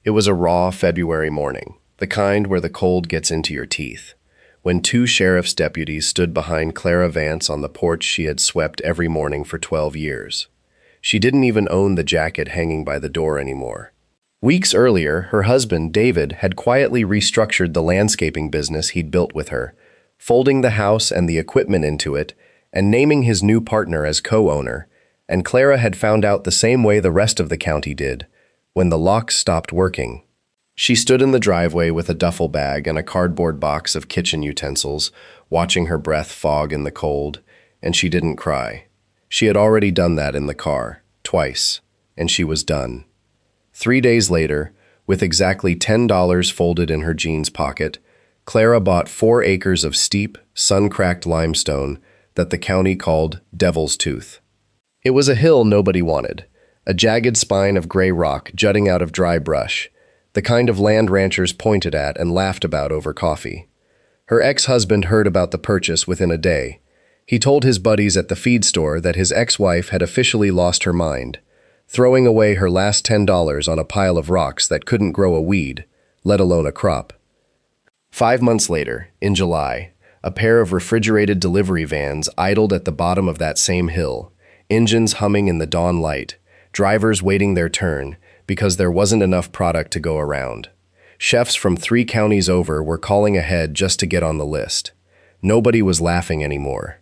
It was a raw February morning, the kind where the cold gets into your teeth, when two sheriff's deputies stood behind Clara Vance on the porch she had swept every morning for 12 years. She didn't even own the jacket hanging by the door anymore. Weeks earlier, her husband, David, had quietly restructured the landscaping business he'd built with her, folding the house and the equipment into it, and naming his new partner as co-owner, and Clara had found out the same way the rest of the county did, when the locks stopped working. She stood in the driveway with a duffel bag and a cardboard box of kitchen utensils, watching her breath fog in the cold, and she didn't cry. She had already done that in the car, twice, and she was done. 3 days later, with exactly $10 folded in her jeans pocket, Clara bought 4 acres of steep, sun-cracked limestone that the county called Devil's Tooth. It was a hill nobody wanted, a jagged spine of gray rock jutting out of dry brush, the kind of land ranchers pointed at and laughed about over coffee. Her ex-husband heard about the purchase within a day. He told his buddies at the feed store that his ex-wife had officially lost her mind, throwing away her last $10 on a pile of rocks that couldn't grow a weed, let alone a crop. 5 months later, in July, a pair of refrigerated delivery vans idled at the bottom of that same hill, engines humming in the dawn light, drivers waiting their turn because there wasn't enough product to go around. Chefs from 3 counties over were calling ahead just to get on the list. Nobody was laughing anymore.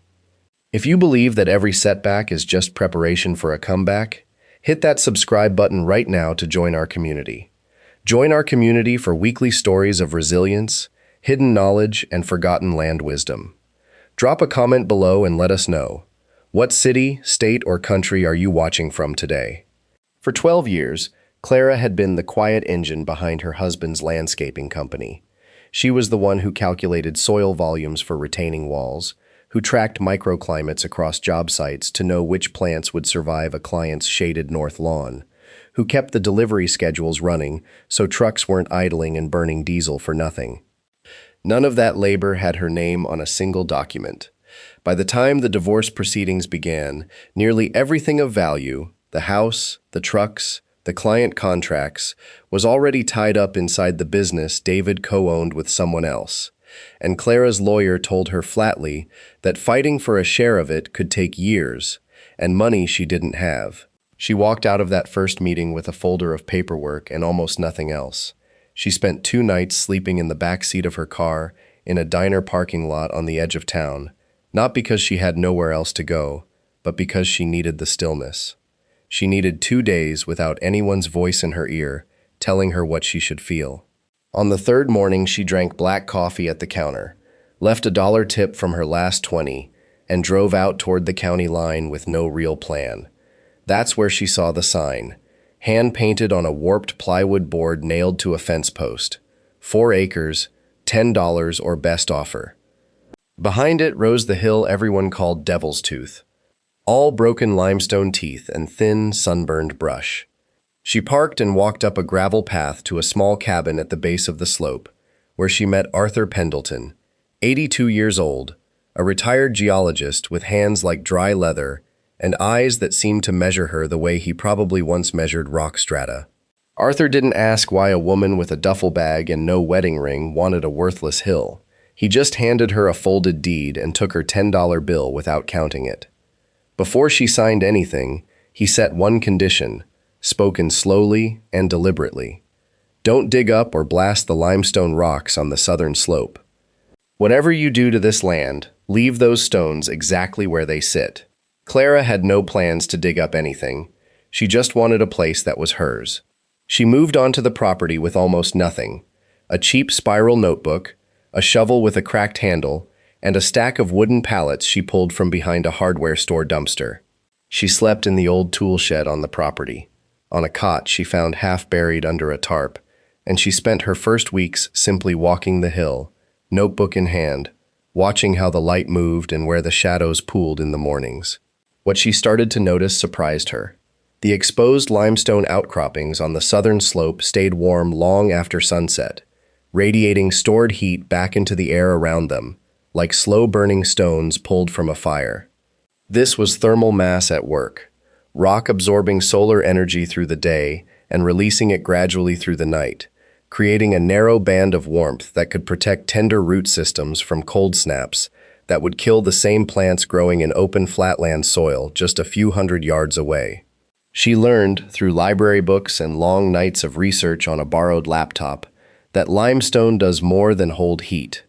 If you believe that every setback is just preparation for a comeback, hit that subscribe button right now to join our community. Join our community for weekly stories of resilience, hidden knowledge, and forgotten land wisdom. Drop a comment below and let us know. What city, state, or country are you watching from today? For 12 years, Clara had been the quiet engine behind her husband's landscaping company. She was the one who calculated soil volumes for retaining walls, who tracked microclimates across job sites to know which plants would survive a client's shaded north lawn, who kept the delivery schedules running so trucks weren't idling and burning diesel for nothing. None of that labor had her name on a single document. By the time the divorce proceedings began, nearly everything of value, the house, the trucks, the client contracts, was already tied up inside the business David co-owned with someone else, and Clara's lawyer told her flatly that fighting for a share of it could take years, and money she didn't have. She walked out of that first meeting with a folder of paperwork and almost nothing else. She spent 2 nights sleeping in the back seat of her car in a diner parking lot on the edge of town, not because she had nowhere else to go, but because she needed the stillness. She needed 2 days without anyone's voice in her ear, telling her what she should feel. On the 3rd morning, she drank black coffee at the counter, left a $1 tip from her last 20, and drove out toward the county line with no real plan. That's where she saw the sign, hand-painted on a warped plywood board nailed to a fence post. 4 acres, $10 or best offer. Behind it rose the hill everyone called Devil's Tooth, all broken limestone teeth and thin, sunburned brush. She parked and walked up a gravel path to a small cabin at the base of the slope, where she met Arthur Pendleton, 82 years old, a retired geologist with hands like dry leather and eyes that seemed to measure her the way he probably once measured rock strata. Arthur didn't ask why a woman with a duffel bag and no wedding ring wanted a worthless hill. He just handed her a folded deed and took her $10 bill without counting it. Before she signed anything, he set one condition, spoken slowly and deliberately. Don't dig up or blast the limestone rocks on the southern slope. Whatever you do to this land, leave those stones exactly where they sit. Clara had no plans to dig up anything. She just wanted a place that was hers. She moved onto the property with almost nothing: a cheap spiral notebook, a shovel with a cracked handle, and a stack of wooden pallets she pulled from behind a hardware store dumpster. She slept in the old tool shed on the property, on a cot she found half buried under a tarp, and she spent her first weeks simply walking the hill, notebook in hand, watching how the light moved and where the shadows pooled in the mornings. What she started to notice surprised her. The exposed limestone outcroppings on the southern slope stayed warm long after sunset, radiating stored heat back into the air around them, like slow-burning stones pulled from a fire. This was thermal mass at work, rock absorbing solar energy through the day and releasing it gradually through the night, creating a narrow band of warmth that could protect tender root systems from cold snaps that would kill the same plants growing in open flatland soil just a few hundred yards away. She learned, through library books and long nights of research on a borrowed laptop, that limestone does more than hold heat.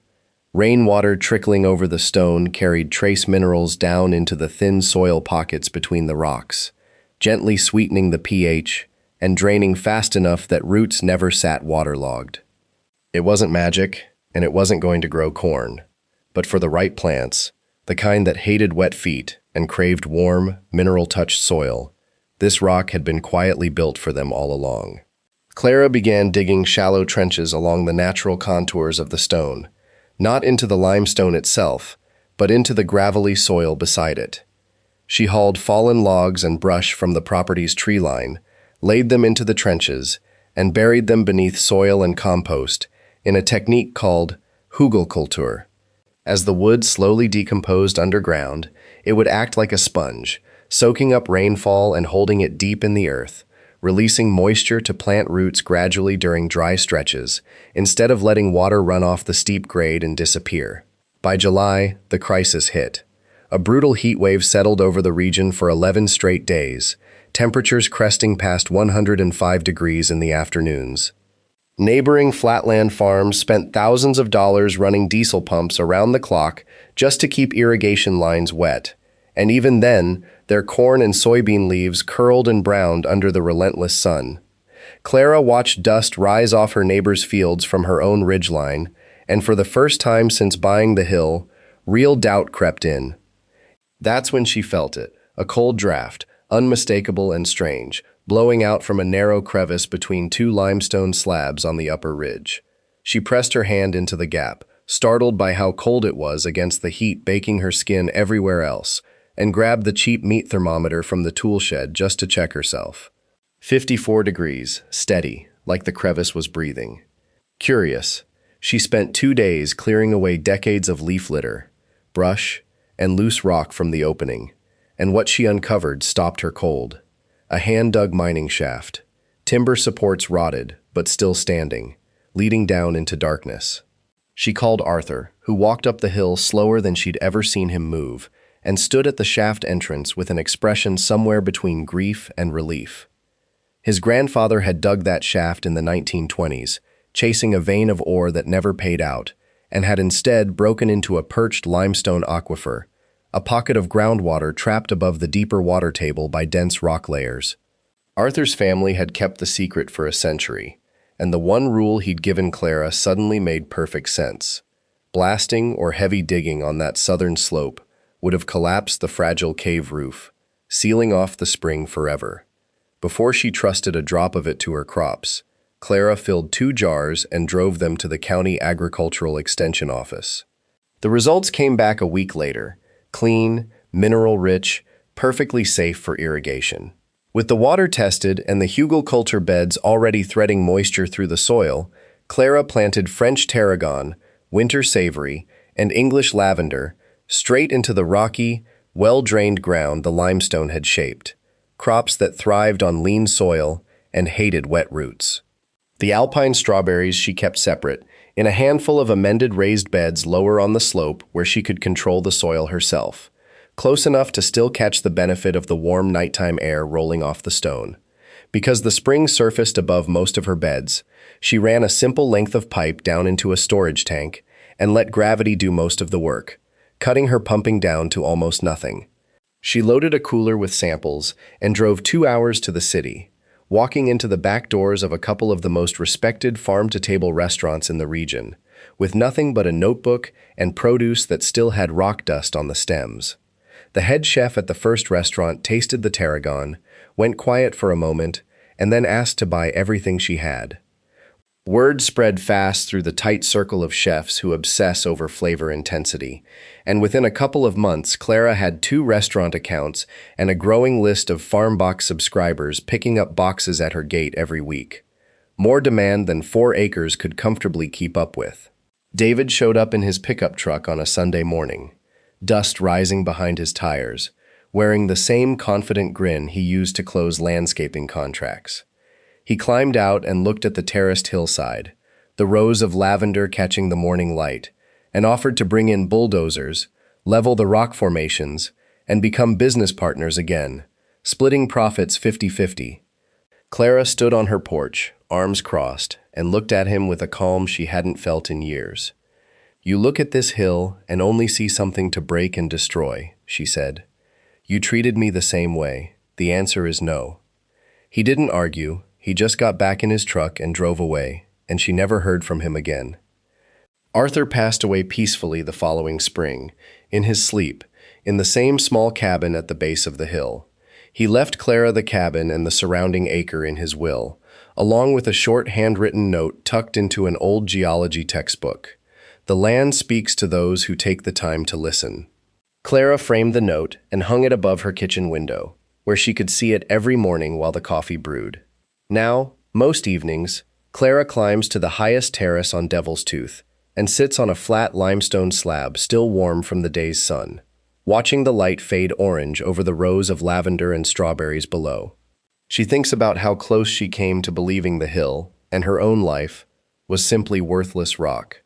Rainwater trickling over the stone carried trace minerals down into the thin soil pockets between the rocks, gently sweetening the pH and draining fast enough that roots never sat waterlogged. It wasn't magic, and it wasn't going to grow corn, but for the right plants, the kind that hated wet feet and craved warm, mineral-touched soil, this rock had been quietly built for them all along. Clara began digging shallow trenches along the natural contours of the stone, not into the limestone itself, but into the gravelly soil beside it. She hauled fallen logs and brush from the property's tree line, laid them into the trenches, and buried them beneath soil and compost in a technique called hugelkultur. As the wood slowly decomposed underground, it would act like a sponge, soaking up rainfall and holding it deep in the earth, releasing moisture to plant roots gradually during dry stretches, instead of letting water run off the steep grade and disappear. By July, the crisis hit. A brutal heat wave settled over the region for 11 straight days, temperatures cresting past 105 degrees in the afternoons. Neighboring flatland farms spent thousands of dollars running diesel pumps around the clock just to keep irrigation lines wet, and even then, their corn and soybean leaves curled and browned under the relentless sun. Clara watched dust rise off her neighbor's fields from her own ridgeline, and for the first time since buying the hill, real doubt crept in. That's when she felt it, a cold draft, unmistakable and strange, blowing out from a narrow crevice between two limestone slabs on the upper ridge. She pressed her hand into the gap, startled by how cold it was against the heat baking her skin everywhere else, and grabbed the cheap meat thermometer from the tool shed just to check herself. 54 degrees, steady, like the crevice was breathing. Curious, she spent 2 days clearing away decades of leaf litter, brush, and loose rock from the opening, and what she uncovered stopped her cold. A hand-dug mining shaft. Timber supports rotted, but still standing, leading down into darkness. She called Arthur, who walked up the hill slower than she'd ever seen him move, and stood at the shaft entrance with an expression somewhere between grief and relief. His grandfather had dug that shaft in the 1920s, chasing a vein of ore that never paid out, and had instead broken into a perched limestone aquifer, a pocket of groundwater trapped above the deeper water table by dense rock layers. Arthur's family had kept the secret for a century, and the one rule he'd given Clara suddenly made perfect sense. Blasting or heavy digging on that southern slope would have collapsed the fragile cave roof, sealing off the spring forever. Before she trusted a drop of it to her crops, Clara filled 2 jars and drove them to the county agricultural extension office. The results came back a week later, clean, mineral-rich, perfectly safe for irrigation. With the water tested and the hugelkultur beds already threading moisture through the soil, Clara planted French tarragon, winter savory, and English lavender straight into the rocky, well-drained ground the limestone had shaped, crops that thrived on lean soil and hated wet roots. The alpine strawberries she kept separate, in a handful of amended raised beds lower on the slope where she could control the soil herself, close enough to still catch the benefit of the warm nighttime air rolling off the stone. Because the spring surfaced above most of her beds, she ran a simple length of pipe down into a storage tank and let gravity do most of the work, cutting her pumping down to almost nothing. She loaded a cooler with samples and drove 2 hours to the city, walking into the back doors of a couple of the most respected farm-to-table restaurants in the region, with nothing but a notebook and produce that still had rock dust on the stems. The head chef at the first restaurant tasted the tarragon, went quiet for a moment, and then asked to buy everything she had. Word spread fast through the tight circle of chefs who obsess over flavor intensity, and within a couple of months, Clara had 2 restaurant accounts and a growing list of FarmBox subscribers picking up boxes at her gate every week. More demand than 4 acres could comfortably keep up with. David showed up in his pickup truck on a Sunday morning, dust rising behind his tires, wearing the same confident grin he used to close landscaping contracts. He climbed out and looked at the terraced hillside, the rows of lavender catching the morning light, and offered to bring in bulldozers, level the rock formations, and become business partners again, splitting profits 50-50. Clara stood on her porch, arms crossed, and looked at him with a calm she hadn't felt in years. "You look at this hill and only see something to break and destroy," she said. "You treated me the same way. The answer is no." He didn't argue, he just got back in his truck and drove away, and she never heard from him again. Arthur passed away peacefully the following spring, in his sleep, in the same small cabin at the base of the hill. He left Clara the cabin and the surrounding acre in his will, along with a short handwritten note tucked into an old geology textbook. "The land speaks to those who take the time to listen." Clara framed the note and hung it above her kitchen window, where she could see it every morning while the coffee brewed. Now, most evenings, Clara climbs to the highest terrace on Devil's Tooth and sits on a flat limestone slab still warm from the day's sun, watching the light fade orange over the rows of lavender and strawberries below. She thinks about how close she came to believing the hill, and her own life, was simply worthless rock.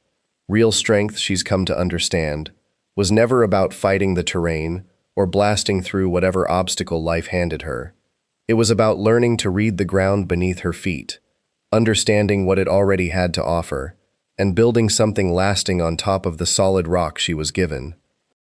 Real strength, she's come to understand, was never about fighting the terrain or blasting through whatever obstacle life handed her. It was about learning to read the ground beneath her feet, understanding what it already had to offer, and building something lasting on top of the solid rock she was given.